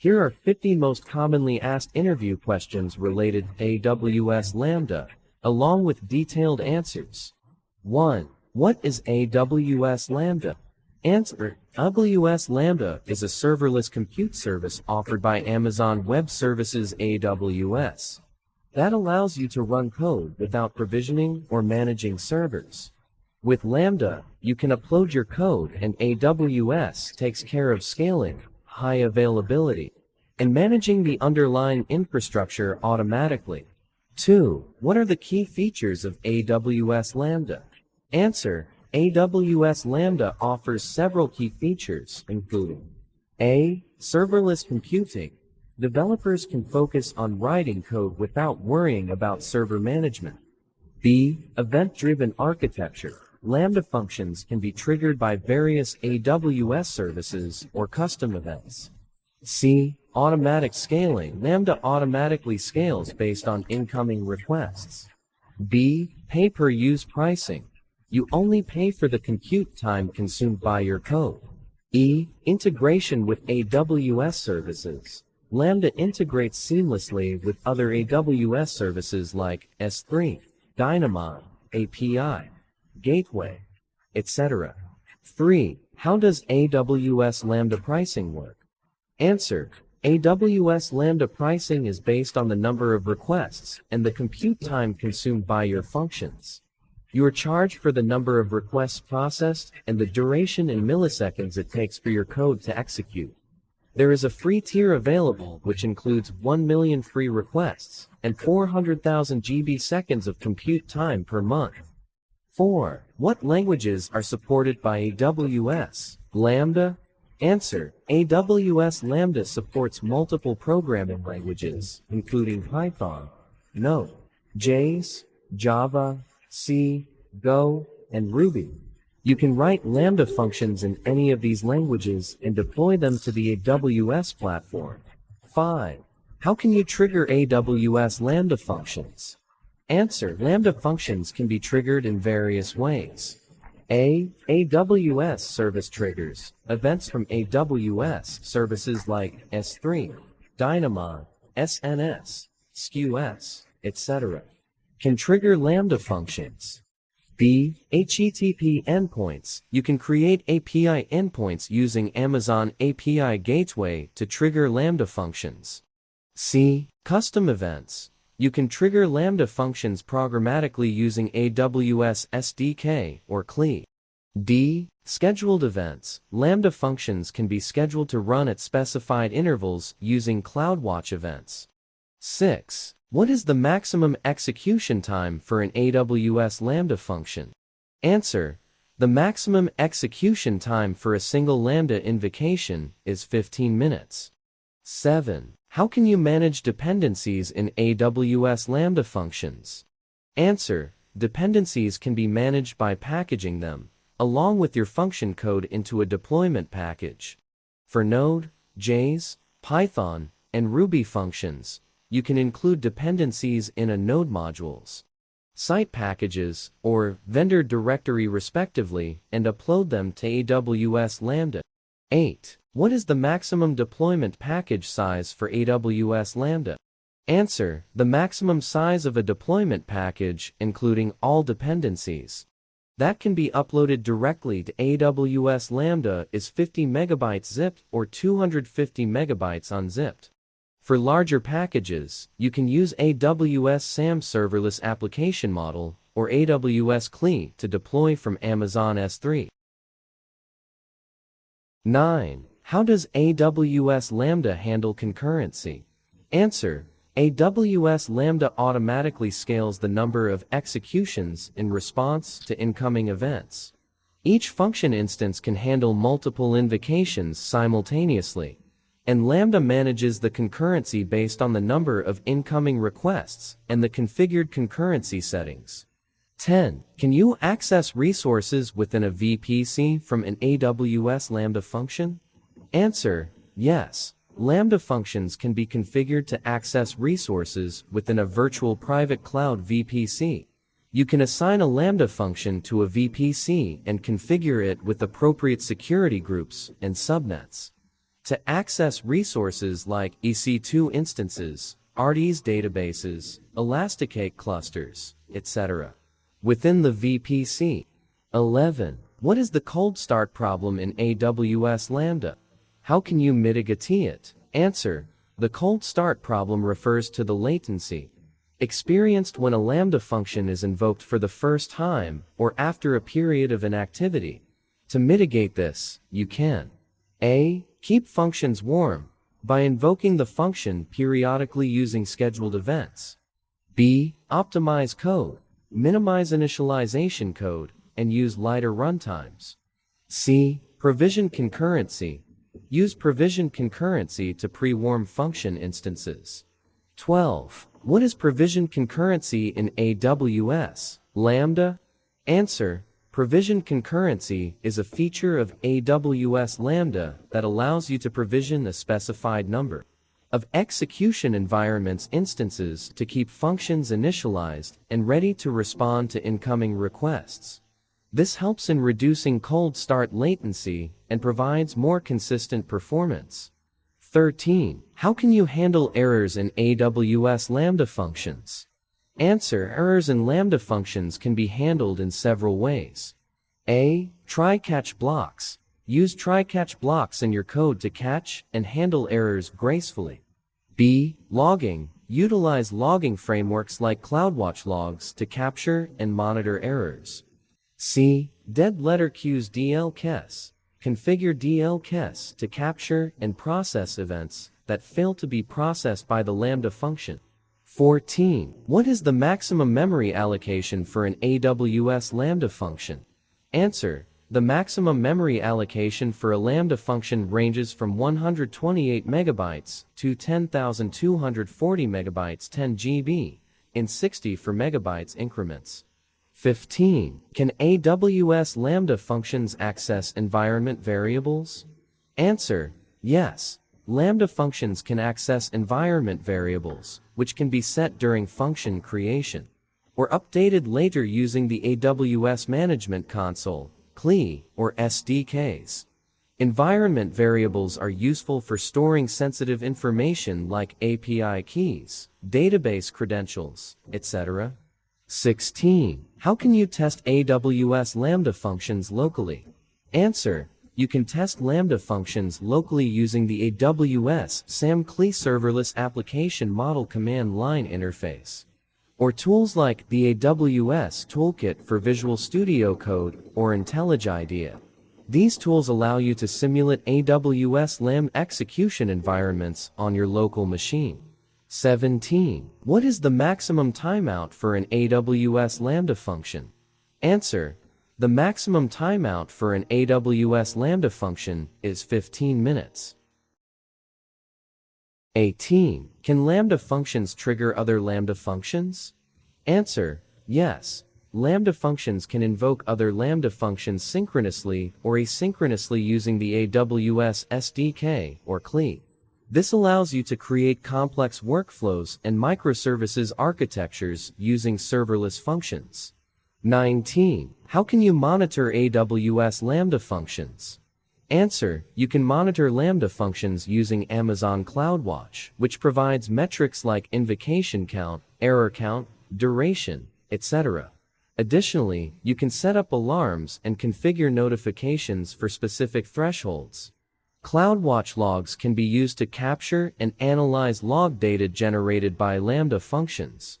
Here are 50 most commonly asked interview questions related to AWS Lambda, along with detailed answers. 1. What is AWS Lambda? Answer: AWS Lambda is a serverless compute service offered by Amazon Web Services AWS that allows you to run code without provisioning or managing servers. With Lambda, you can upload your code and AWS takes care of scaling, high availability, and managing the underlying infrastructure automatically. 2. What are the key features of AWS Lambda? Answer: AWS Lambda offers several key features, including A. Serverless computing. Developers can focus on writing code without worrying about server management. B. Event-driven architecture. Lambda functions can be triggered by various AWS services or custom events. C. Automatic scaling. Lambda automatically scales based on incoming requests. B. Pay-per-use pricing. You only pay for the compute time consumed by your code. E. Integration with AWS services. Lambda integrates seamlessly with other AWS services like S3, Dynamon, API, Gateway, etc. 3. How does AWS Lambda pricing work? Answer: AWS Lambda pricing is based on the number of requests and the compute time consumed by your functions. You are charged for the number of requests processed and the duration in milliseconds it takes for your code to execute. There is a free tier available which includes 1 million free requests and 400,000 GB seconds of compute time per month. 4. What languages are supported by AWS Lambda? Answer: AWS Lambda supports multiple programming languages, including Python, Node, JS, Java, C, Go, and Ruby. You can write Lambda functions in any of these languages and deploy them to the AWS platform. 5. How can you trigger AWS Lambda functions? Answer: Lambda functions can be triggered in various ways. A. AWS service triggers. Events from AWS services like S3, Dynamon, SNS, SQS, etc. can trigger Lambda functions. B. HTTP endpoints. You can create API endpoints using Amazon API Gateway to trigger Lambda functions. C. Custom events. You can trigger Lambda functions programmatically using AWS SDK or CLI. D. Scheduled events. Lambda functions can be scheduled to run at specified intervals using CloudWatch events. 6. What is the maximum execution time for an AWS Lambda function? Answer: the maximum execution time for a single Lambda invocation is 15 minutes. 7. How can you manage dependencies in AWS Lambda functions? Answer: dependencies can be managed by packaging them, along with your function code into a deployment package. For Node, JS, Python, and Ruby functions, you can include dependencies in a node modules, site packages, or vendor directory respectively, and upload them to AWS Lambda. 8. What is the maximum deployment package size for AWS Lambda? Answer: the maximum size of a deployment package, including all dependencies, that can be uploaded directly to AWS Lambda is 50 megabytes zipped or 250 megabytes unzipped. For larger packages, you can use AWS SAM Serverless Application Model or AWS CLI to deploy from Amazon S3. 9. How does AWS Lambda handle concurrency? Answer: AWS Lambda automatically scales the number of executions in response to incoming events. Each function instance can handle multiple invocations simultaneously, and Lambda manages the concurrency based on the number of incoming requests and the configured concurrency settings. 10. Can you access resources within a VPC from an AWS Lambda function? Answer: yes. Lambda functions can be configured to access resources within a virtual private cloud VPC. You can assign a Lambda function to a VPC and configure it with appropriate security groups and subnets. to access resources like EC2 instances, RDS databases, Elasticate clusters, etc. within the VPC. 11. What is the cold start problem in AWS Lambda? How can you mitigate it? Answer. The cold start problem refers to the latency experienced when a Lambda function is invoked for the first time or after a period of inactivity. To mitigate this, you can A. Keep functions warm by invoking the function periodically using scheduled events. B. Optimize code, minimize initialization code, and use lighter runtimes. C. Provision concurrency. Use provision concurrency to pre-warm function instances. 12. What is provision concurrency in AWS Lambda? Answer. Provision concurrency is a feature of AWS Lambda that allows you to provision a specified number of execution environments instances to keep functions initialized and ready to respond to incoming requests. This helps in reducing cold start latency and provides more consistent performance. 13. How can you handle errors in AWS Lambda functions? Answer. Errors in Lambda functions can be handled in several ways. A. Try-catch blocks. Use try-catch blocks in your code to catch and handle errors gracefully. B. Logging. Utilize logging frameworks like CloudWatch logs to capture and monitor errors. C. Dead letter queues DLCS. Configure DLCS to capture and process events that fail to be processed by the Lambda function. 14. What is the maximum memory allocation for an AWS Lambda function? Answer. The maximum memory allocation for a Lambda function ranges from 128 megabytes to 10,240 megabytes 10 GB in 64 megabytes increments. 15. Can AWS Lambda functions access environment variables? Answer. Yes. Lambda functions can access environment variables, which can be set during function creation or updated later using the AWS Management Console, CLI, or SDKs. Environment variables are useful for storing sensitive information like API keys, database credentials, etc. 16. How can you test AWS Lambda functions locally? Answer. You can test Lambda functions locally using the AWS SAM CLI serverless application model command line interface, or tools like the AWS Toolkit for Visual Studio Code or IntelliJ IDEA. These tools allow you to simulate AWS Lambda execution environments on your local machine. 17. What is the maximum timeout for an AWS Lambda function? Answer. The maximum timeout for an AWS Lambda function is 15 minutes. 18. Can Lambda functions trigger other Lambda functions? Answer. Yes. Lambda functions can invoke other Lambda functions synchronously or asynchronously using the AWS SDK or CLI. This allows you to create complex workflows and microservices architectures using serverless functions. 19. How can you monitor AWS Lambda functions? Answer. You can monitor Lambda functions using Amazon CloudWatch, which provides metrics like invocation count, error count, duration, etc. Additionally, you can set up alarms and configure notifications for specific thresholds. CloudWatch logs can be used to capture and analyze log data generated by Lambda functions.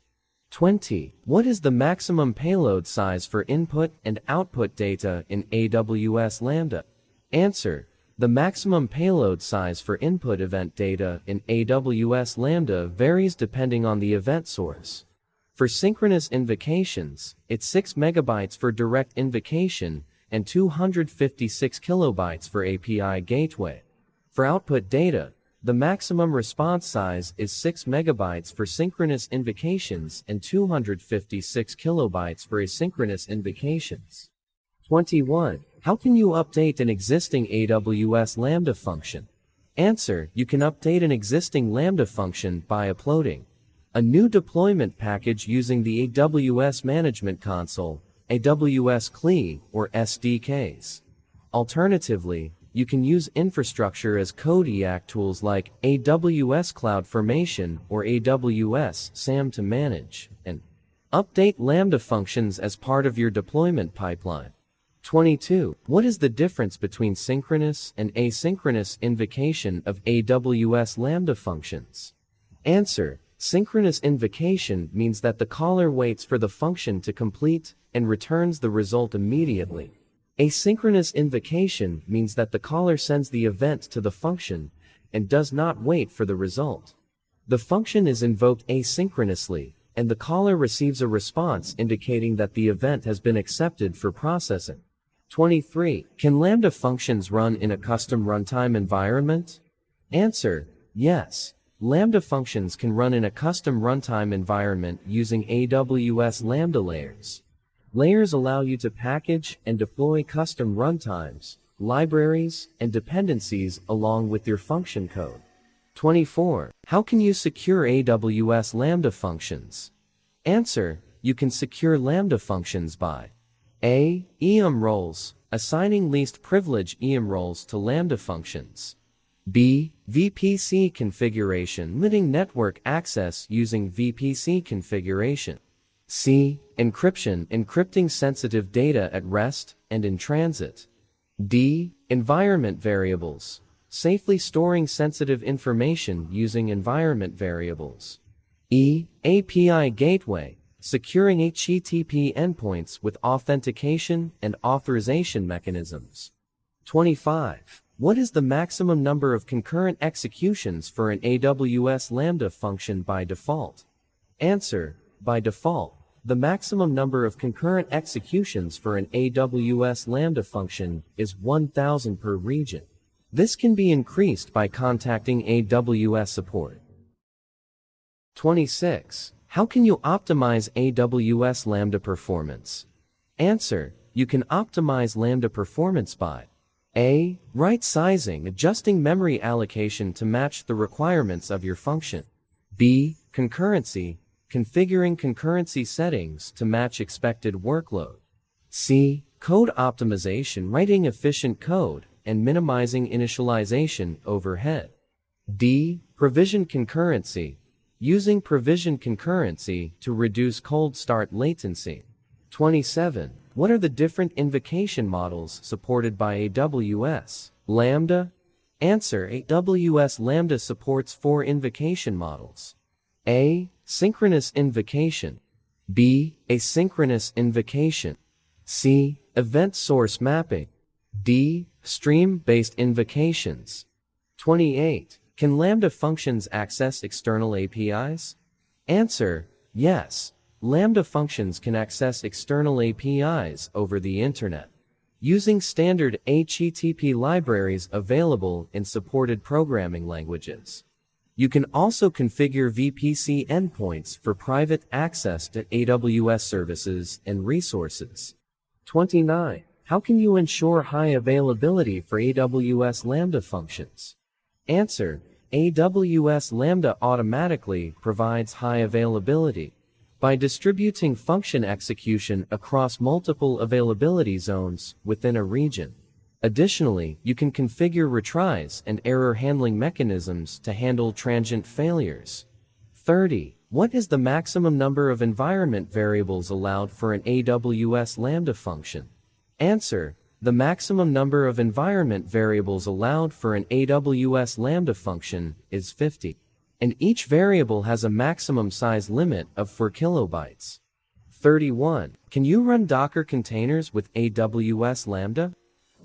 20. What is the maximum payload size for input and output data in AWS Lambda? Answer. The maximum payload size for input event data in AWS Lambda varies depending on the event source. For synchronous invocations, it's 6 megabytes for direct invocation and 256 kilobytes for API gateway. For output data, the maximum response size is 6 megabytes for synchronous invocations and 256 kilobytes for asynchronous invocations. 21. How can you update an existing AWS Lambda function? Answer. You can update an existing Lambda function by uploading a new deployment package using the AWS Management Console, AWS CLI, or SDKs. Alternatively, you can use infrastructure as code tools like AWS CloudFormation or AWS SAM to manage and update Lambda functions as part of your deployment pipeline. 22. What is the difference between synchronous and asynchronous invocation of AWS Lambda functions? Answer: synchronous invocation means that the caller waits for the function to complete and returns the result immediately. Asynchronous invocation means that the caller sends the event to the function and does not wait for the result. The function is invoked asynchronously, and the caller receives a response indicating that the event has been accepted for processing. 23. Can Lambda functions run in a custom runtime environment? Answer: yes. Lambda functions can run in a custom runtime environment using AWS Lambda layers. Layers allow you to package and deploy custom runtimes, libraries, and dependencies along with your function code. 24. How can you secure AWS Lambda functions? Answer: you can secure Lambda functions by A. EAM roles, assigning least privilege EAM roles to Lambda functions. B. VPC configuration, limiting network access using VPC configuration. C. Encryption, encrypting sensitive data at rest and in transit. D. Environment variables, safely storing sensitive information using environment variables. E. API gateway, securing HTTP endpoints with authentication and authorization mechanisms. 25. What is the maximum number of concurrent executions for an AWS Lambda function by default? Answer: by default, the maximum number of concurrent executions for an AWS Lambda function is 1,000 per region. This can be increased by contacting AWS support. 26. How can you optimize AWS Lambda performance? Answer: you can optimize Lambda performance by A. Right sizing, adjusting memory allocation to match the requirements of your function. B. Concurrency, configuring concurrency settings to match expected workload. C. Code optimization, writing efficient code and minimizing initialization overhead. D. Provision concurrency, using provision concurrency to reduce cold start latency. 27. What are the different invocation models supported by AWS Lambda? Answer: AWS Lambda supports 4 invocation models. A. Synchronous invocation. B. Asynchronous invocation. C. Event source mapping. D. Stream-based invocations. 28. Can Lambda functions access external APIs? Answer: yes. Lambda functions can access external APIs over the Internet, using standard HTTP libraries available in supported programming languages. You can also configure VPC endpoints for private access to AWS services and resources. 29. How can you ensure high availability for AWS Lambda functions? Answer: AWS Lambda automatically provides high availability by distributing function execution across multiple availability zones within a region. Additionally, you can configure retries and error handling mechanisms to handle transient failures. 30. What is the maximum number of environment variables allowed for an AWS Lambda function? Answer: the maximum number of environment variables allowed for an AWS Lambda function is 50. And each variable has a maximum size limit of 4 kilobytes. 31. Can you run Docker containers with AWS Lambda?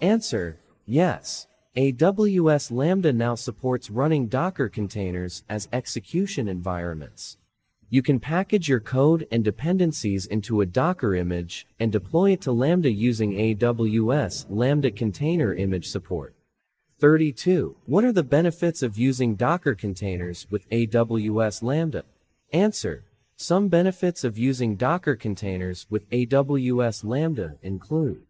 Answer: yes. AWS Lambda now supports running Docker containers as execution environments. You can package your code and dependencies into a Docker image and deploy it to Lambda using AWS Lambda container image support. 32. What are the benefits of using Docker containers with AWS Lambda? Answer: some benefits of using Docker containers with AWS Lambda include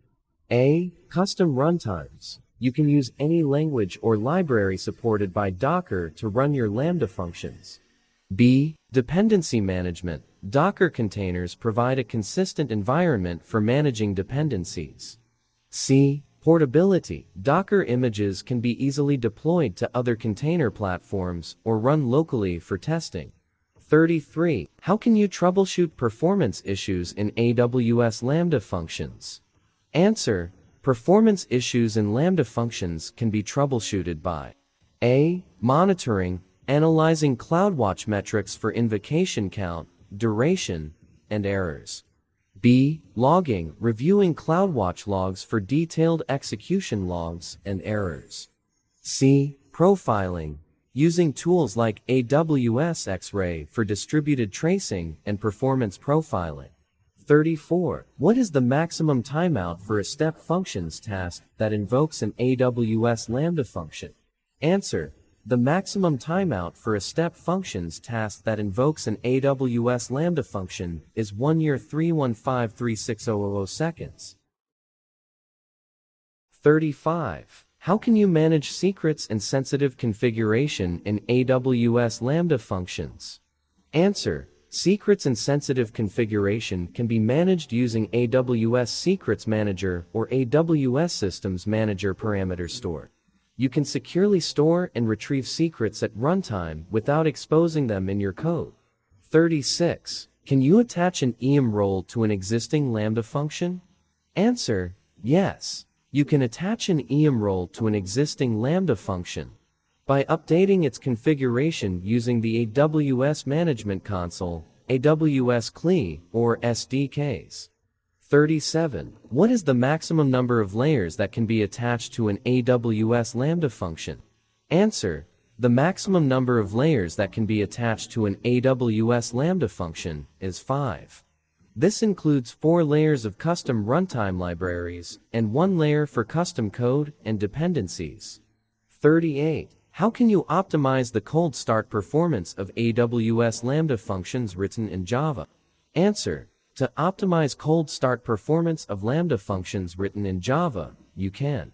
A. Custom runtimes. You can use any language or library supported by Docker to run your Lambda functions. B. Dependency management. Docker containers provide a consistent environment for managing dependencies. C. Portability. Docker images can be easily deployed to other container platforms or run locally for testing. 33. How can you troubleshoot performance issues in AWS Lambda functions? Answer. Performance issues in Lambda functions can be troubleshooted by A. Monitoring, analyzing CloudWatch metrics for invocation count, duration, and errors. B. Logging, reviewing CloudWatch logs for detailed execution logs and errors. C. Profiling, using tools like AWS X-Ray for distributed tracing and performance profiling. 34. What is the maximum timeout for a step functions task that invokes an AWS Lambda function? Answer. The maximum timeout for a step functions task that invokes an AWS Lambda function is 1-3153600 seconds. 35. How can you manage secrets and sensitive configuration in AWS Lambda functions? Answer. Secrets and sensitive configuration can be managed using AWS Secrets Manager or AWS Systems Manager Parameter Store. You can securely store and retrieve secrets at runtime without exposing them in your code. 36. Can you attach an EM role to an existing Lambda function? Answer. Yes. You can attach an EM role to an existing Lambda function by updating its configuration using the AWS Management Console, AWS CLI, or SDKs. 37. What is the maximum number of layers that can be attached to an AWS Lambda function? Answer. The maximum number of layers that can be attached to an AWS Lambda function is 5. This includes 4 layers of custom runtime libraries and 1 layer for custom code and dependencies. 38. How can you optimize the cold start performance of AWS Lambda functions written in Java? Answer. To optimize cold start performance of Lambda functions written in Java, you can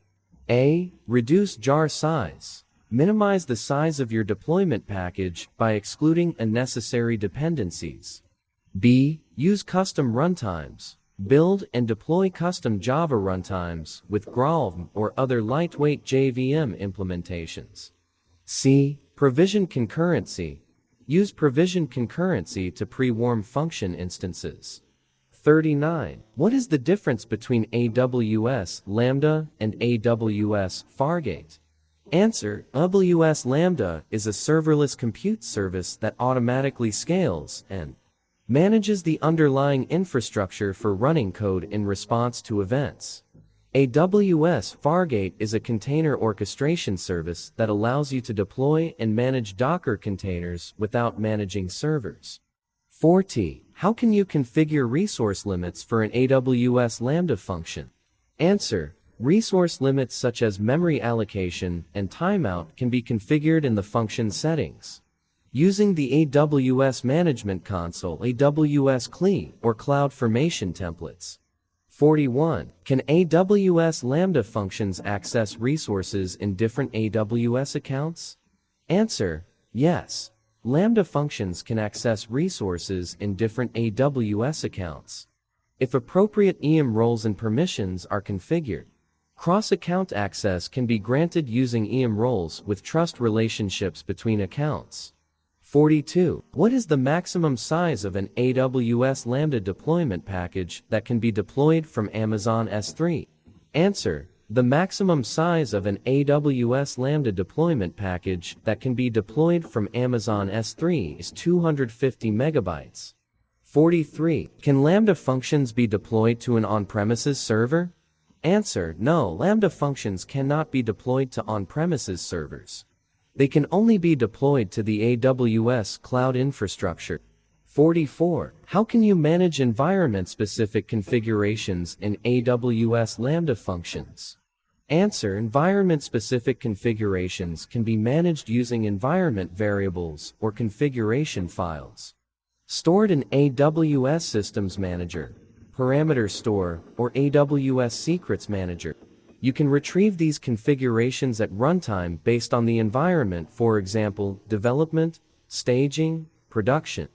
A. Reduce jar size. Minimize the size of your deployment package by excluding unnecessary dependencies. B. Use custom runtimes. Build and deploy custom Java runtimes with Graalvm or other lightweight JVM implementations. C. Provision concurrency. Use provision concurrency to pre-warm function instances. 39. What is the difference between AWS Lambda and AWS Fargate? Answer. AWS Lambda is a serverless compute service that automatically scales and manages the underlying infrastructure for running code in response to events. AWS Fargate is a container orchestration service that allows you to deploy and manage Docker containers without managing servers. 40. How can you configure resource limits for an AWS Lambda function? Answer. Resource limits such as memory allocation and timeout can be configured in the function settings using the AWS Management Console, AWS CLI, or CloudFormation templates. 41. Can AWS Lambda functions access resources in different AWS accounts? Answer. Yes. Lambda functions can access resources in different AWS accounts if appropriate EM roles and permissions are configured. Cross-account access can be granted using EM roles with trust relationships between accounts. 42. What is the maximum size of an AWS Lambda deployment package that can be deployed from Amazon S3? Answer. The maximum size of an AWS Lambda deployment package that can be deployed from Amazon S3 is 250 megabytes. 43. Can Lambda functions be deployed to an on-premises server? Answer. No, Lambda functions cannot be deployed to on-premises servers. They can only be deployed to the AWS cloud infrastructure. 44. How can you manage environment-specific configurations in AWS Lambda functions? Answer. Environment-specific configurations can be managed using environment variables or configuration files stored in AWS Systems Manager, Parameter Store, or AWS Secrets Manager. You can retrieve these configurations at runtime based on the environment, for example, development, staging, production.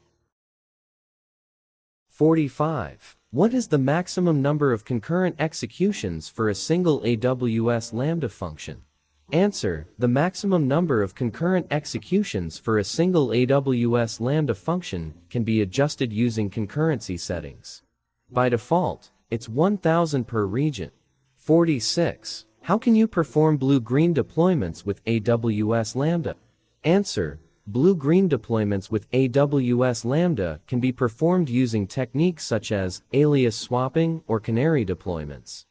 45. What is the maximum number of concurrent executions for a single AWS Lambda function? Answer: the maximum number of concurrent executions for a single AWS Lambda function can be adjusted using concurrency settings. By default, it's 1000 per region. 46. How can you perform blue-green deployments with AWS Lambda? Answer: blue-green deployments with AWS Lambda can be performed using techniques such as alias swapping or canary deployments.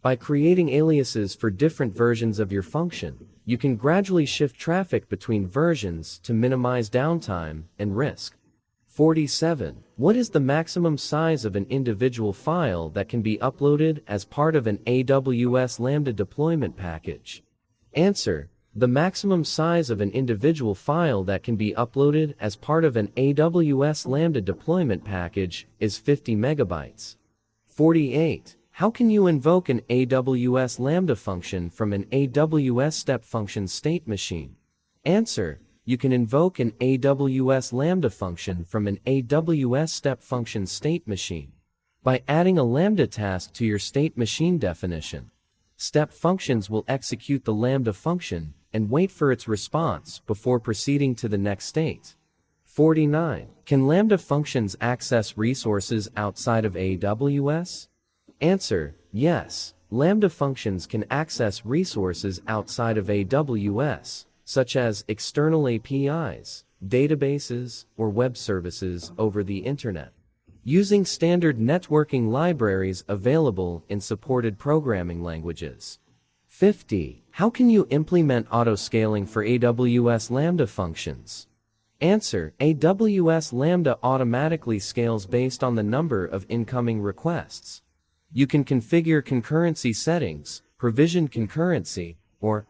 By creating aliases for different versions of your function, you can gradually shift traffic between versions to minimize downtime and risk. 47. What is the maximum size of an individual file that can be uploaded as part of an AWS Lambda deployment package? Answer: the maximum size of an individual file that can be uploaded as part of an AWS Lambda deployment package is 50 megabytes. 48. How can you invoke an AWS Lambda function from an AWS step function state machine? Answer: you can invoke an AWS Lambda function from an AWS step function state machine by adding a Lambda task to your state machine definition. Step functions will execute the Lambda function and wait for its response before proceeding to the next state. 49. Can Lambda functions access resources outside of AWS? Answer: yes. Lambda functions can access resources outside of AWS, such as external APIs, databases, or web services over the internet, using standard networking libraries available in supported programming languages. 50. How can you implement autoscaling for AWS Lambda functions? Answer: AWS Lambda automatically scales based on the number of incoming requests. You can configure concurrency settings, provision concurrency, or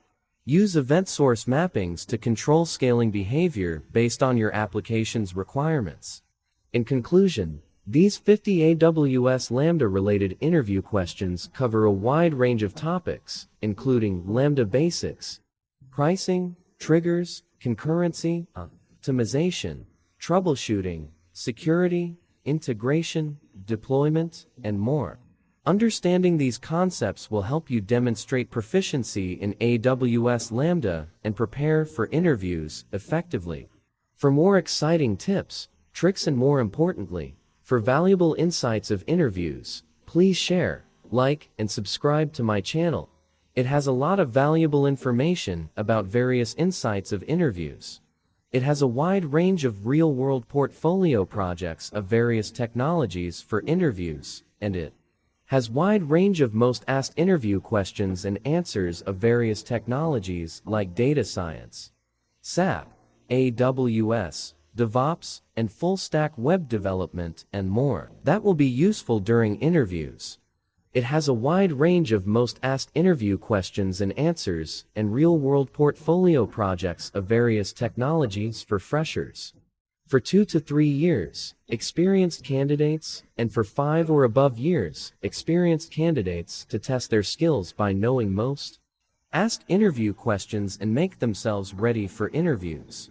use event source mappings to control scaling behavior based on your application's requirements. In conclusion, these 50 AWS Lambda-related interview questions cover a wide range of topics, including Lambda basics, pricing, triggers, concurrency, optimization, troubleshooting, security, integration, deployment, and more. Understanding these concepts will help you demonstrate proficiency in AWS Lambda and prepare for interviews effectively. For more exciting tips, tricks, and more importantly, for valuable insights of interviews, please share, like, and subscribe to my channel. It has a lot of valuable information about various insights of interviews. It has a wide range of real-world portfolio projects of various technologies for interviews, and it has wide range of most asked interview questions and answers of various technologies like data science, SAP, AWS, DevOps, and full-stack web development, and more that will be useful during interviews. It has a wide range of most asked interview questions and answers and real-world portfolio projects of various technologies for freshers, for 2 to 3 years, experienced candidates, and for 5 or above years, experienced candidates to test their skills by knowing most asked interview questions and make themselves ready for interviews.